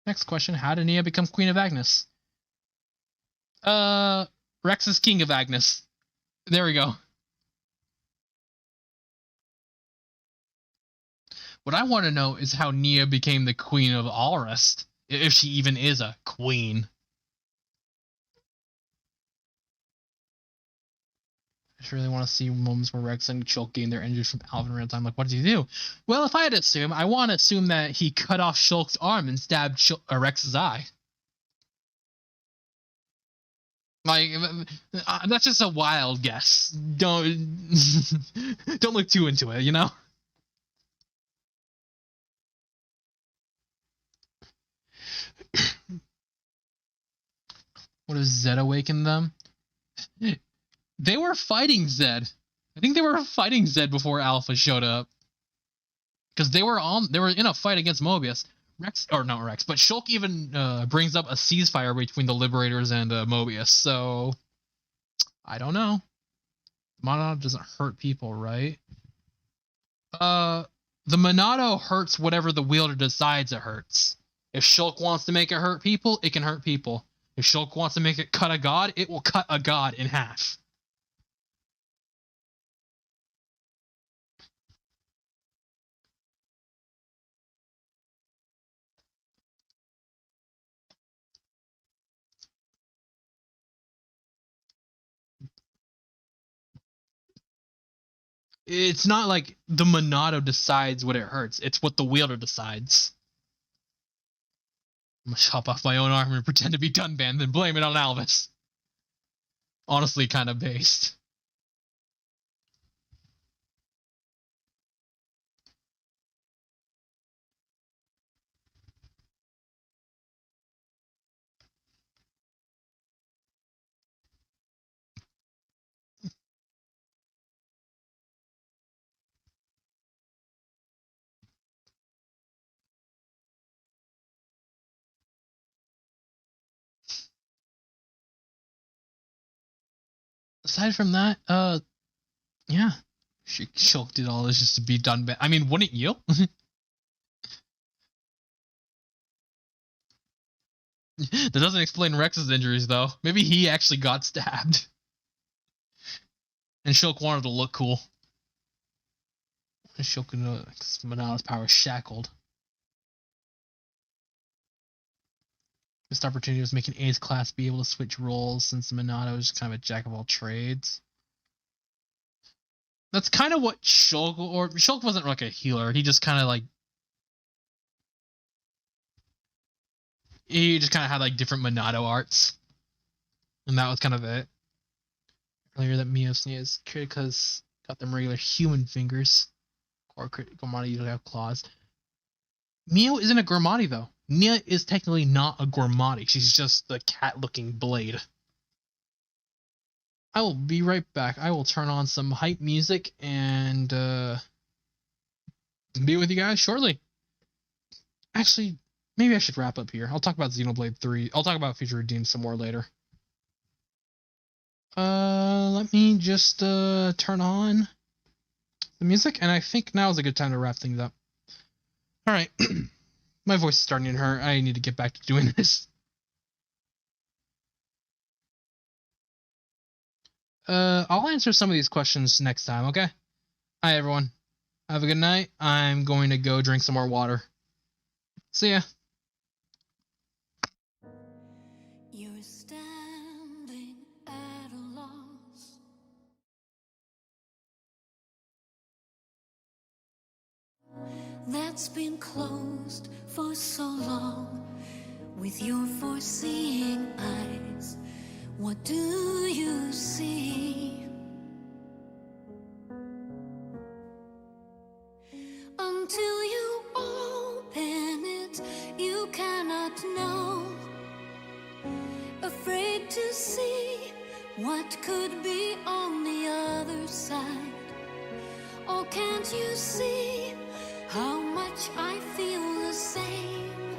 Speaker 2: Next question, how did Nia become Queen of Agnes? Rex is King of Agnes. There we go. What I want to know is how Nia became the Queen of Alrest, if she even is a queen. I just really want to see moments where Rex and Shulk gain their energy from Alvin real time. Like, what did he do? Well, if I had to assume, I want to assume that he cut off Shulk's arm and stabbed Rex's eye. Like, that's just a wild guess. Don't look too into it, you know? What does Zed awaken them? They were fighting Zed. I think they were fighting Zed before Alpha showed up. Because they were in a fight against Mobius. Rex, or not Rex, but Shulk even brings up a ceasefire between the Liberators and Mobius. So I don't know. Monado doesn't hurt people, right? The Monado hurts whatever the wielder decides it hurts. If Shulk wants to make it hurt people, it can hurt people. If Shulk wants to make it cut a god, it will cut a god in half. It's not like the Monado decides what it hurts. It's what the wielder decides. I'm gonna chop off my own arm and pretend to be Dunban, then blame it on Alvis. Honestly, kind of based. Aside from that, yeah. Shulk did all this just to be Dunban. I mean, wouldn't you? That doesn't explain Rex's injuries, though. Maybe he actually got stabbed. And Shulk wanted to look cool. Shulk, Monado's power is shackled. Missed opportunity was making A's class be able to switch roles since Monado is kind of a jack of all trades. That's kind of what Shulk, or Shulk wasn't like a healer. He just kind of like, he just kind of had like different Monado arts. And that was kind of it. Earlier that Mios is because got them regular human fingers. Or Gormati usually have claws. Mio isn't a Gormati though. Nia is technically not a Gormati. She's just the cat-looking blade. I will be right back. I will turn on some hype music and be with you guys shortly. Actually, maybe I should wrap up here. I'll talk about Xenoblade 3. I'll talk about Future Redeemed some more later. Let me just turn on the music, and I think now is a good time to wrap things up. Alright. My voice is starting to hurt. I need to get back to doing this. I'll answer some of these questions next time, okay? Hi, everyone. Have a good night. I'm going to go drink some more water. See ya.
Speaker 1: You're standing at a loss. That's been closed for so long. With your foreseeing eyes, what do you see? Until you open it, you cannot know. Afraid to see what could be on the other side. Oh, can't you see how much I feel the same?